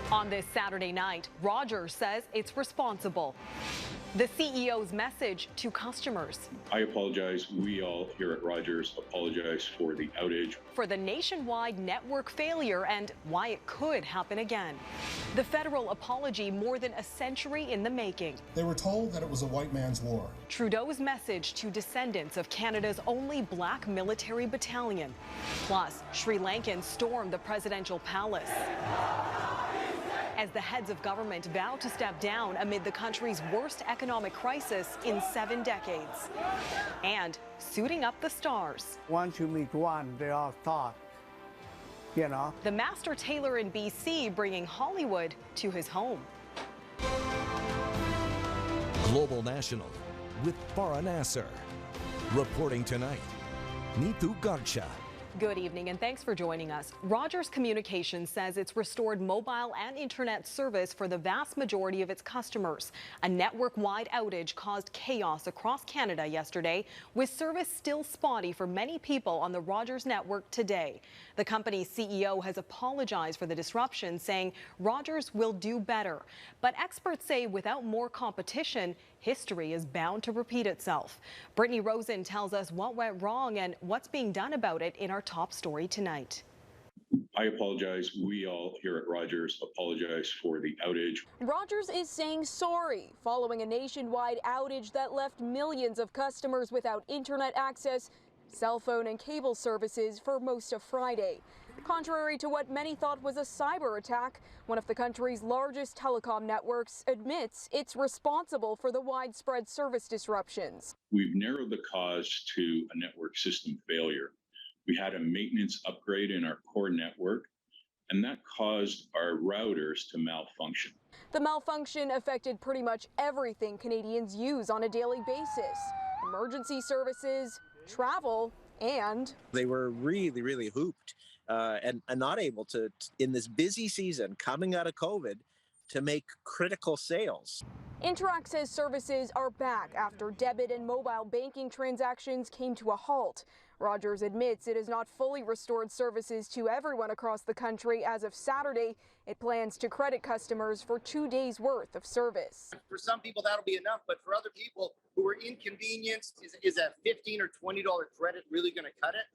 On this Saturday night, Rogers says it's responsible. The CEO's message to customers. I apologize. We all here at Rogers apologize for the outage. For the nationwide network failure and why it could happen again. The federal apology more than a century in the making. They were told that it was a white man's war. Trudeau's message to descendants of Canada's only black military battalion. Plus, Sri Lankans stormed the presidential palace as the heads of government vow to step down amid the country's worst economic crisis in 7 decades. And suiting up the stars. Once you meet one, they all talk, you know. The master tailor in BC bringing Hollywood to his home. Global National with Farah Nasser. Reporting tonight, Neetu Garcha. Good evening and thanks for joining us. Rogers Communications says it's restored mobile and internet service for the vast majority of its customers. A network-wide outage caused chaos across Canada yesterday, with service still spotty for many people on the Rogers network today. The company's CEO has apologized for the disruption, saying Rogers will do better. But experts say without more competition, history is bound to repeat itself. Brittany Rosen tells us what went wrong and what's being done about it in our top story tonight. I apologize. We all here at Rogers apologize for the outage. Rogers is saying sorry following a nationwide outage that left millions of customers without internet access, cell phone and cable services for most of Friday. Contrary to what many thought was a cyber attack, one of the country's largest telecom networks admits it's responsible for the widespread service disruptions. We've narrowed the cause to a network system failure. We had a maintenance upgrade in our core network, and that caused our routers to malfunction. The malfunction affected pretty much everything Canadians use on a daily basis: emergency services, travel, and they were really hooped and not able to, in this busy season coming out of COVID, to make critical sales. Interac says services are back after debit and mobile banking transactions came to a halt. Rogers admits it has not fully restored services to everyone across the country as of Saturday. It plans to credit customers for 2 days' worth of service. For some people, that'll be enough, but for other people who are inconvenienced, is a $15 or $20 credit really going to cut it?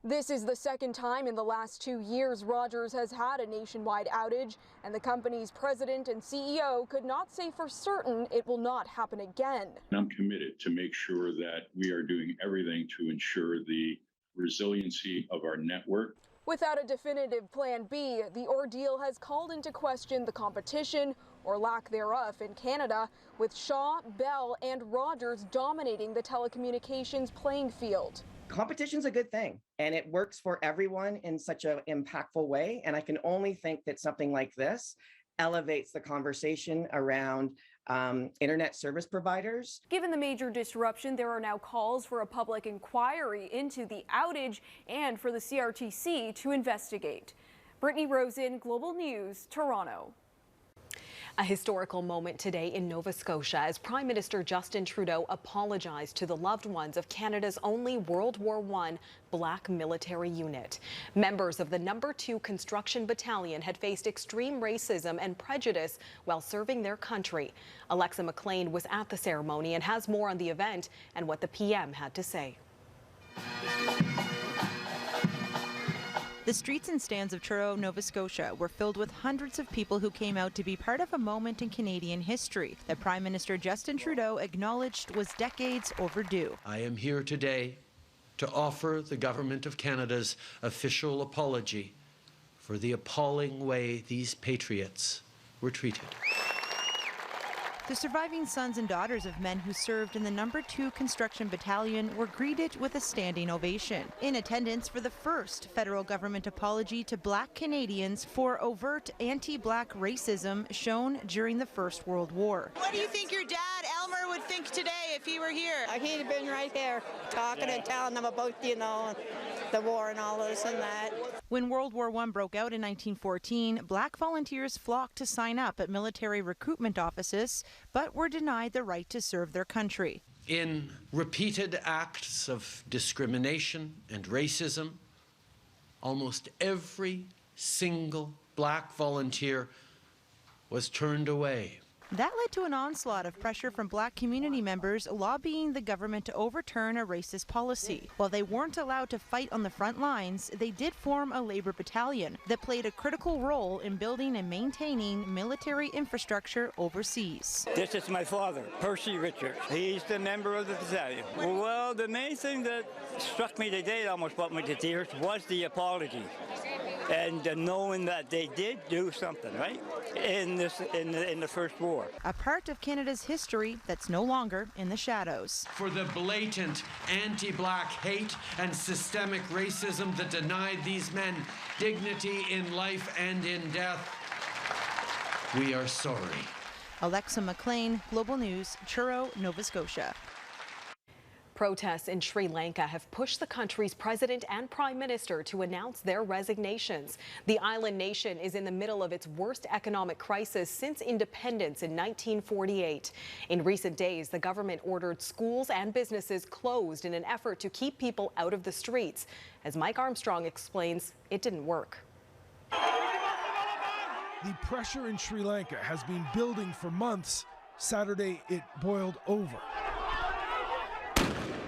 This is the second time in the last 2 years Rogers has had a nationwide outage, and the company's president and CEO could not say for certain it will not happen again. I'm committed to make sure that we are doing everything to ensure the resiliency of our network. Without a definitive plan B, the ordeal has called into question the competition, or lack thereof, in Canada, with Shaw, Bell, and Rogers dominating the telecommunications playing field. Competition's a good thing, and it works for everyone in such an impactful way. And I can only think that something like this elevates the conversation around internet service providers. Given the major disruption, there are now calls for a public inquiry into the outage and for the CRTC to investigate. Brittany Rosen, Global News, Toronto. A historical moment today in Nova Scotia as Prime Minister Justin Trudeau apologized to the loved ones of Canada's only World War I black military unit. Members of the No. 2 Construction Battalion had faced extreme racism and prejudice while serving their country. Alexa MacLean was at the ceremony and has more on the event and what the PM had to say. The streets and stands of Truro, Nova Scotia were filled with hundreds of people who came out to be part of a moment in Canadian history that Prime Minister Justin Trudeau acknowledged was decades overdue. I am here today to offer the Government of Canada's official apology for the appalling way these patriots were treated. The surviving sons and daughters of men who served in the No. 2 Construction Battalion were greeted with a standing ovation. In attendance for the first federal government apology to black Canadians for overt anti-black racism shown during the First World War. What do you think your dad, Elmer, would think today if he were here? He'd have been right there talking and telling them about, you know, the war and all this and that. When World War I broke out in 1914, black volunteers flocked to sign up at military recruitment offices, but were denied the right to serve their country. In repeated acts of discrimination and racism, almost every single black volunteer was turned away. That led to an onslaught of pressure from Black community members lobbying the government to overturn a racist policy. While they weren't allowed to fight on the front lines, they did form a labor battalion that played a critical role in building and maintaining military infrastructure overseas. This is my father, Percy Richards. He's the member of the battalion. Well, the main thing that struck me today, that almost brought me to tears, was the apology. And knowing that they did do something, right, in the First War. A part of Canada's history that's no longer in the shadows. For the blatant anti-Black hate and systemic racism that denied these men dignity in life and in death, we are sorry. Alexa MacLean, Global News, Truro, Nova Scotia. Protests in Sri Lanka have pushed the country's president and prime minister to announce their resignations. The island nation is in the middle of its worst economic crisis since independence in 1948. In recent days, the government ordered schools and businesses closed in an effort to keep people out of the streets. As Mike Armstrong explains, it didn't work. The pressure in Sri Lanka has been building for months. Saturday, it boiled over.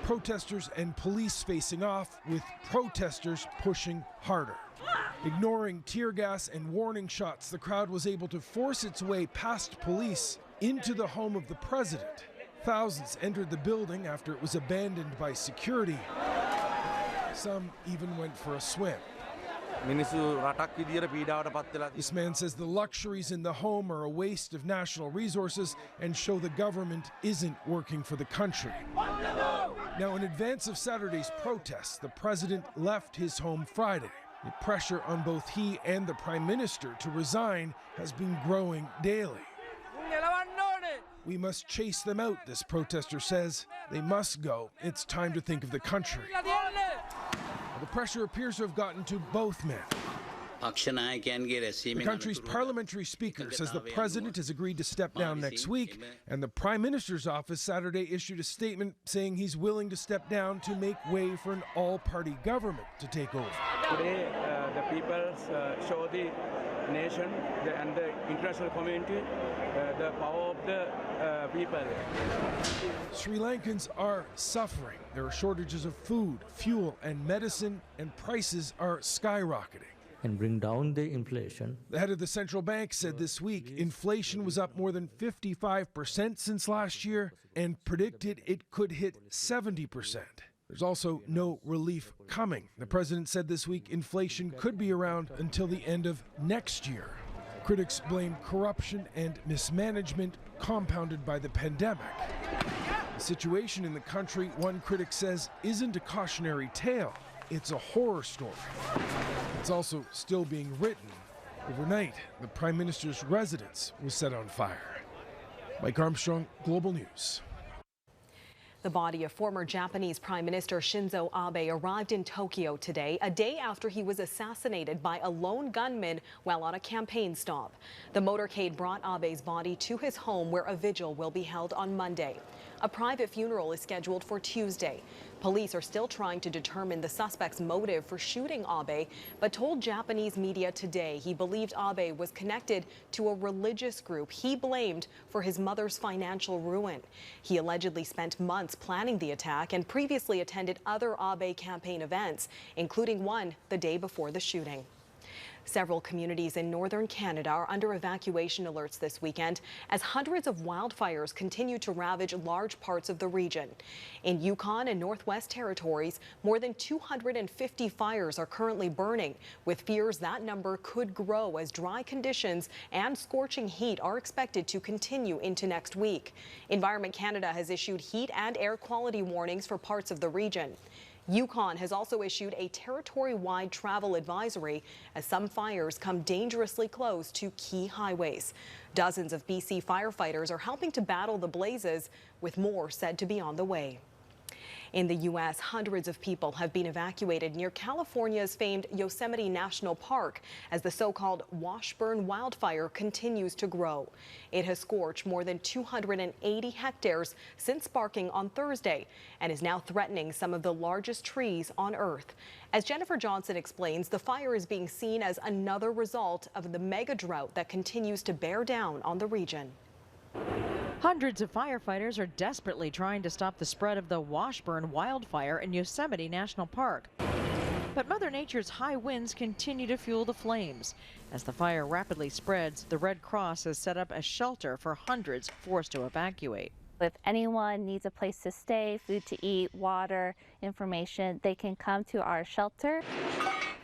Protesters and police facing off, with protesters pushing harder. Ignoring tear gas and warning shots, the crowd was able to force its way past police into the home of the president. Thousands entered the building after it was abandoned by security. Some even went for a swim. This man says the luxuries in the home are a waste of national resources and show the government isn't working for the country. Now, in advance of Saturday's protests, the president left his home Friday. The pressure on both he and the prime minister to resign has been growing daily. We must chase them out, this protester says. They must go. It's time to think of the country. The pressure appears to have gotten to both men. The country's parliamentary speaker says the president has agreed to step down next week, and the prime minister's office Saturday issued a statement saying he's willing to step down to make way for an all-party government to take over. Today, the people show the nation and the international community the power of the people. Sri Lankans are suffering. There are shortages of food, fuel, and medicine, and prices are skyrocketing. And bring down the inflation. The head of the central bank said this week inflation was up more than 55% since last year and predicted it could hit 70%. There's also no relief coming. The president said this week inflation could be around until the end of next year. Critics blame corruption and mismanagement compounded by the pandemic. The situation in the country, one critic says, isn't a cautionary tale. It's a horror story. It's also still being written. Overnight, the Prime Minister's residence was set on fire. Mike Armstrong, Global News. The body of former Japanese Prime Minister Shinzo Abe arrived in Tokyo today, a day after he was assassinated by a lone gunman while on a campaign stop. The motorcade brought Abe's body to his home, where a vigil will be held on Monday. A private funeral is scheduled for Tuesday. Police are still trying to determine the suspect's motive for shooting Abe, but told Japanese media today he believed Abe was connected to a religious group he blamed for his mother's financial ruin. He allegedly spent months planning the attack and previously attended other Abe campaign events, including one the day before the shooting. Several communities in northern Canada are under evacuation alerts this weekend as hundreds of wildfires continue to ravage large parts of the region. In Yukon and Northwest Territories, more than 250 fires are currently burning, with fears that number could grow as dry conditions and scorching heat are expected to continue into next week. Environment Canada has issued heat and air quality warnings for parts of the region. Yukon has also issued a territory-wide travel advisory as some fires come dangerously close to key highways. Dozens of BC firefighters are helping to battle the blazes, with more said to be on the way. In the U.S., hundreds of people have been evacuated near California's famed Yosemite National Park as the so-called Washburn Wildfire continues to grow. It has scorched more than 280 hectares since sparking on Thursday and is now threatening some of the largest trees on Earth. As Jennifer Johnson explains, the fire is being seen as another result of the mega drought that continues to bear down on the region. Hundreds of firefighters are desperately trying to stop the spread of the Washburn Wildfire in Yosemite National Park. But Mother Nature's high winds continue to fuel the flames. As the fire rapidly spreads, the Red Cross has set up a shelter for hundreds forced to evacuate. If anyone needs a place to stay, food to eat, water, information, they can come to our shelter.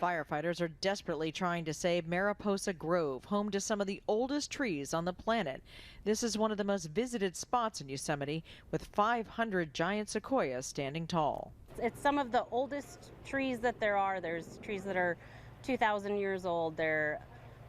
Firefighters are desperately trying to save Mariposa Grove, home to some of the oldest trees on the planet. This is one of the most visited spots in Yosemite, with 500 giant sequoias standing tall. It's some of the oldest trees that there are. There's trees that are 2,000 years old. They're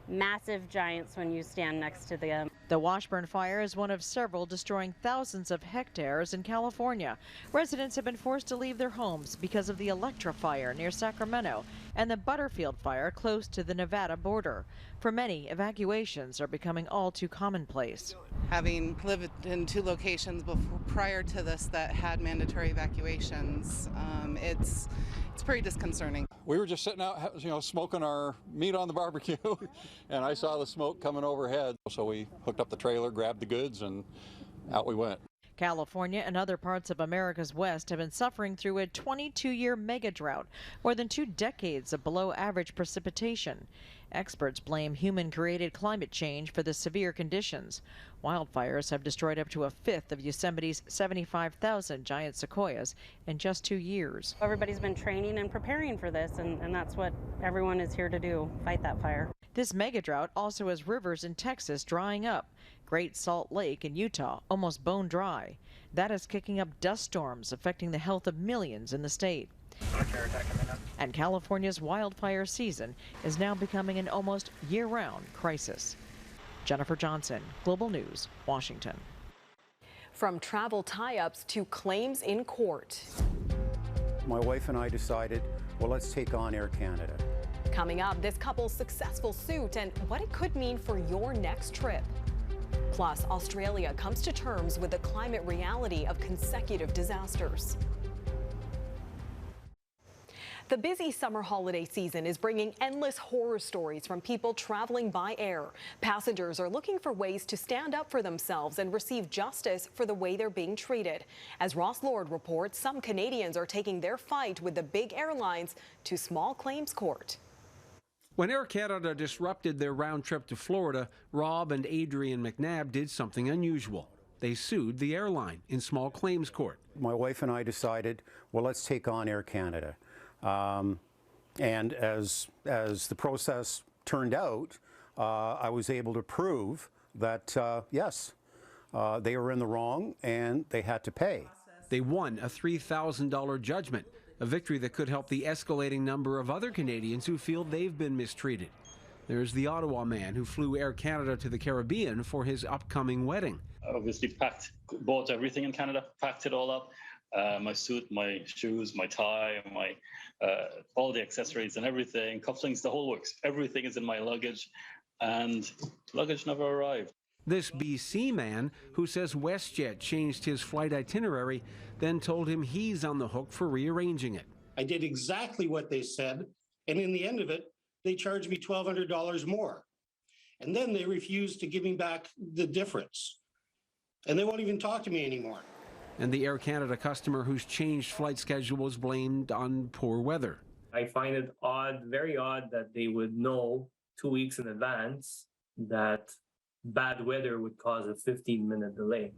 massive giants when you stand next to them. The Washburn fire is one of several destroying thousands of hectares in California. Residents have been forced to leave their homes because of the Electra fire near Sacramento and the Butterfield fire close to the Nevada border. For many, evacuations are becoming all too commonplace. Having lived in 2 locations prior to this that had mandatory evacuations, it's pretty disconcerting. We were just sitting out, smoking our meat on the barbecue, and I saw the smoke coming overhead. So we hooked up the trailer, grabbed the goods, and out we went. California and other parts of America's West have been suffering through a 22-year mega drought, more than 2 decades of below-average precipitation. Experts blame human-created climate change for the severe conditions. Wildfires have destroyed up to a fifth of Yosemite's 75,000 giant sequoias in just 2 years. Everybody's been training and preparing for this, and that's what everyone is here to do, fight that fire. This mega drought also has rivers in Texas drying up. Great Salt Lake in Utah almost bone dry. That is kicking up dust storms affecting the health of millions in the state. And California's wildfire season is now becoming an almost year-round crisis. Jennifer Johnson, Global News, Washington. From travel tie-ups to claims in court. My wife and I decided, well, let's take on Air Canada. Coming up, this couple's successful suit and what it could mean for your next trip. Plus, Australia comes to terms with the climate reality of consecutive disasters. The busy summer holiday season is bringing endless horror stories from people traveling by air. Passengers are looking for ways to stand up for themselves and receive justice for the way they're being treated. As Ross Lord reports, some Canadians are taking their fight with the big airlines to small claims court. When Air Canada disrupted their round trip to Florida, Rob and Adrian McNabb did something unusual. They sued the airline in small claims court. My wife and I decided, well, let's take on Air Canada. And as the process turned out, I was able to prove that, yes, they were in the wrong and they had to pay. They won a $3,000 judgment, a victory that could help the escalating number of other Canadians who feel they've been mistreated. There's the Ottawa man who flew Air Canada to the Caribbean for his upcoming wedding. Obviously bought everything in Canada, packed it all up. My suit, my shoes, my tie, my all the accessories and everything, cufflinks, the whole works. Everything is in my luggage, and luggage never arrived. This BC man, who says WestJet changed his flight itinerary, then told him he's on the hook for rearranging it. I did exactly what they said, and in the end of it, they charged me $1,200 more. And then they refused to give me back the difference. And they won't even talk to me anymore. And the Air Canada customer whose changed flight schedule was blamed on poor weather. I find it odd, very odd, that they would know 2 weeks in advance that bad weather would cause a 15-minute delay.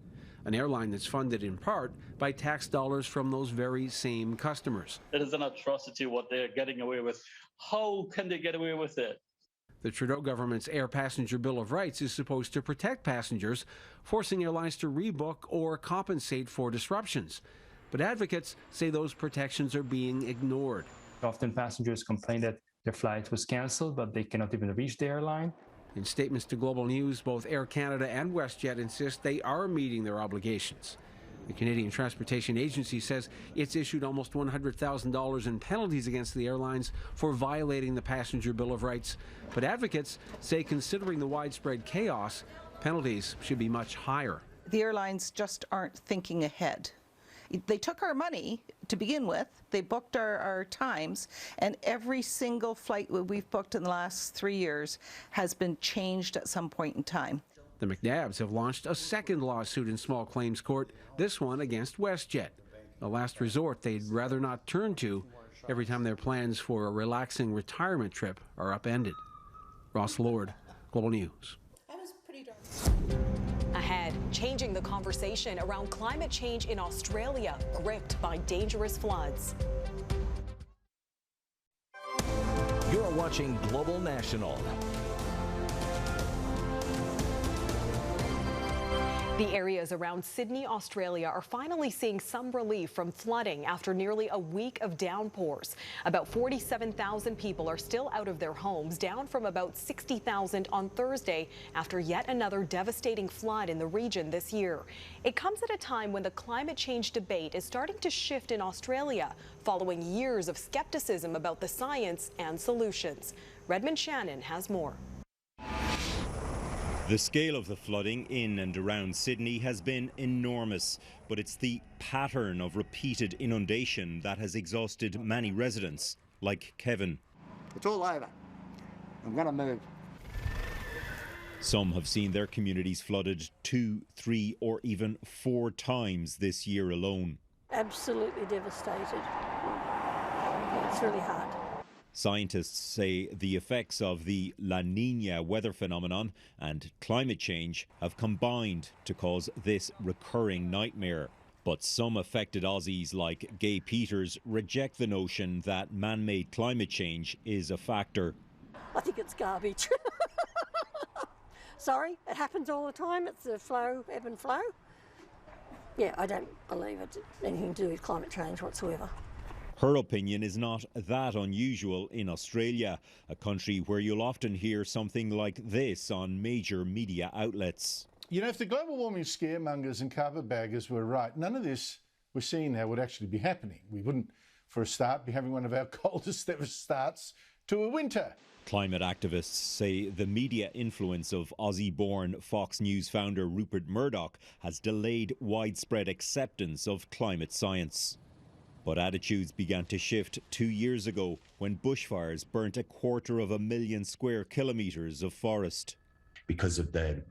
An airline that's funded in part by tax dollars from those very same customers. It is an atrocity what they're getting away with. How can they get away with it? The Trudeau government's Air Passenger Bill of Rights is supposed to protect passengers, forcing airlines to rebook or compensate for disruptions. But advocates say those protections are being ignored. Often passengers complain that their flight was canceled, but they cannot even reach the airline. In statements to Global News, both Air Canada and WestJet insist they are meeting their obligations. The Canadian Transportation Agency says it's issued almost $100,000 in penalties against the airlines for violating the Passenger Bill of Rights. But advocates say, considering the widespread chaos, penalties should be much higher. The airlines just aren't thinking ahead. They took our money to begin with, they booked our times, and every single flight we've booked in the last 3 years has been changed at some point in time. The McNabbs have launched a second lawsuit in small claims court, this one against WestJet, a last resort they'd rather not turn to every time their plans for a relaxing retirement trip are upended. Ross Lord, Global News. Ahead, changing the conversation around climate change in Australia, gripped by dangerous floods. You're watching Global National. The areas around Sydney, Australia are finally seeing some relief from flooding after nearly a week of downpours. About 47,000 people are still out of their homes, down from about 60,000 on Thursday after yet another devastating flood in the region this year. It comes at a time when the climate change debate is starting to shift in Australia, following years of skepticism about the science and solutions. Redmond Shannon has more. The scale of the flooding in and around Sydney has been enormous, but it's the pattern of repeated inundation that has exhausted many residents, like Kevin. It's all over. I'm going to move. Some have seen their communities flooded 2, 3 or even 4 times this year alone. Absolutely devastated. It's really hard. Scientists say the effects of the La Nina weather phenomenon and climate change have combined to cause this recurring nightmare. But some affected Aussies like Gay Peters reject the notion that man-made climate change is a factor. I think it's garbage. Sorry, it happens all the time. It's the flow, ebb and flow. Yeah, I don't believe it's anything to do with climate change whatsoever. Her opinion is not that unusual in Australia, a country where you'll often hear something like this on major media outlets. You know, if the global warming scaremongers and carpetbaggers were right, none of this we're seeing now would actually be happening. We wouldn't, for a start, be having one of our coldest ever starts to a winter. Climate activists say the media influence of Aussie-born Fox News founder Rupert Murdoch has delayed widespread acceptance of climate science. But attitudes began to shift 2 years ago when bushfires burnt 250,000 square kilometres of forest. Because of the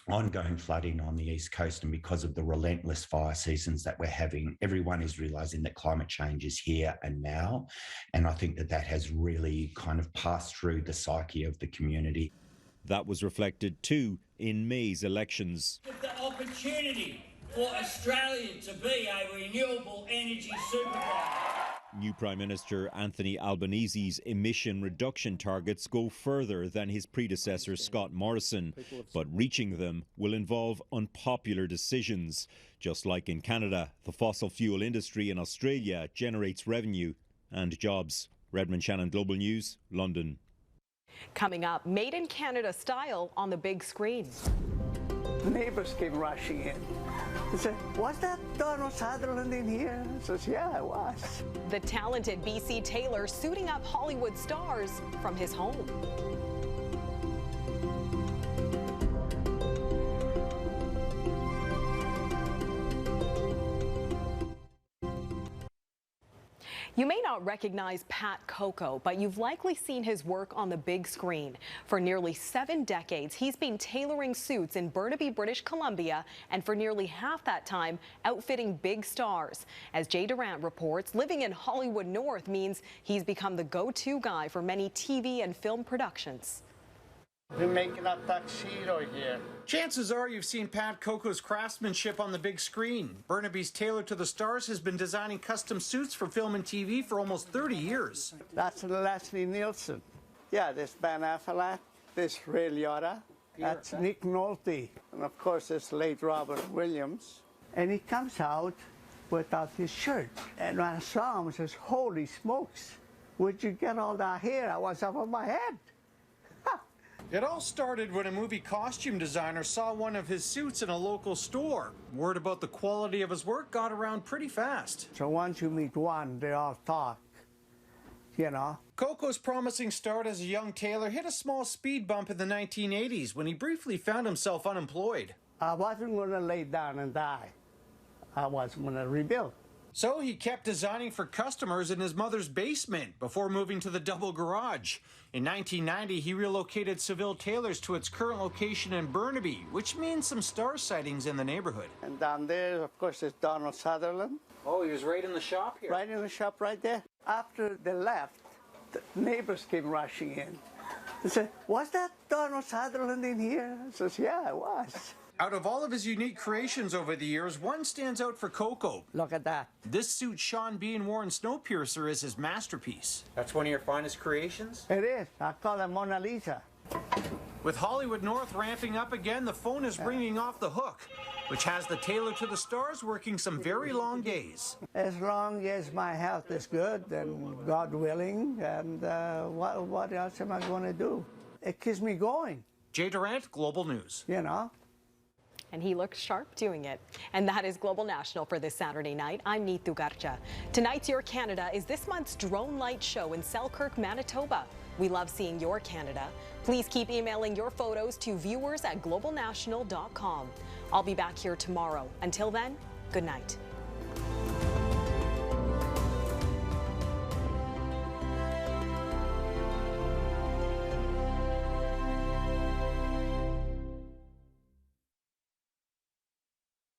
ongoing flooding on the East Coast and because of the relentless fire seasons that we're having, everyone is realising that climate change is here and now. And I think that that has really kind of passed through the psyche of the community. That was reflected too in May's elections. The opportunity for Australia to be a renewable energy superpower. New Prime Minister Anthony Albanese's emission reduction targets go further than his predecessor Scott Morrison, but reaching them will involve unpopular decisions. Just like in Canada, the fossil fuel industry in Australia generates revenue and jobs. Redmond Shannon, Global News, London. Coming up, Made in Canada style on the big screen. The neighbors came rushing in. They said, "Was that Donald Sutherland in here?" I says, "Yeah, it was." The talented BC Tailor suiting up Hollywood stars from his home. You may not recognize Pat Coco, but you've likely seen his work on the big screen. For nearly 7 decades, he's been tailoring suits in Burnaby, British Columbia, and for nearly half that time, outfitting big stars. As Jay Durant reports, living in Hollywood North means he's become the go-to guy for many TV and film productions. We're making a tuxedo here. Chances are you've seen Pat Coco's craftsmanship on the big screen. Burnaby's Tailor to the Stars has been designing custom suits for film and TV for almost 30 years. That's Leslie Nielsen. Yeah, this Ben Affleck, this Ray Liotta, that's Nick Nolte, and of course this late Robert Williams. And he comes out without his shirt. And when I saw him, I says, "Holy smokes, where'd you get all that hair? I was up on my head." It all started when a movie costume designer saw one of his suits in a local store. Word about the quality of his work got around pretty fast. So once you meet one, they all talk, you know. Coco's promising start as a young tailor hit a small speed bump in the 1980s when he briefly found himself unemployed. I wasn't going to lay down and die. I was going to rebuild. So he kept designing for customers in his mother's basement before moving to the double garage. In 1990, he relocated Seville Tailors to its current location in Burnaby, which means some star sightings in the neighborhood. And down there, of course, is Donald Sutherland. Oh, he was right in the shop here? Right in the shop right there. After they left, the neighbors came rushing in. They said, was that Donald Sutherland in here? I says, yeah, it was. Out of all of his unique creations over the years, one stands out for Coco. Look at that. This suit Sean Bean wore in Snowpiercer is his masterpiece. That's one of your finest creations? It is. I call it Mona Lisa. With Hollywood North ramping up again, the phone is ringing off the hook, which has the Tailor to the Stars working some very long days. As long as my health is good, and God willing, and what else am I going to do? It keeps me going. Jay Durant, Global News. You know. And he looks sharp doing it. And that is Global National for this Saturday night. I'm Neetu Garcha. Tonight's Your Canada is this month's drone light show in Selkirk, Manitoba. We love seeing your Canada. Please keep emailing your photos to viewers@globalnational.com. I'll be back here tomorrow. Until then, good night.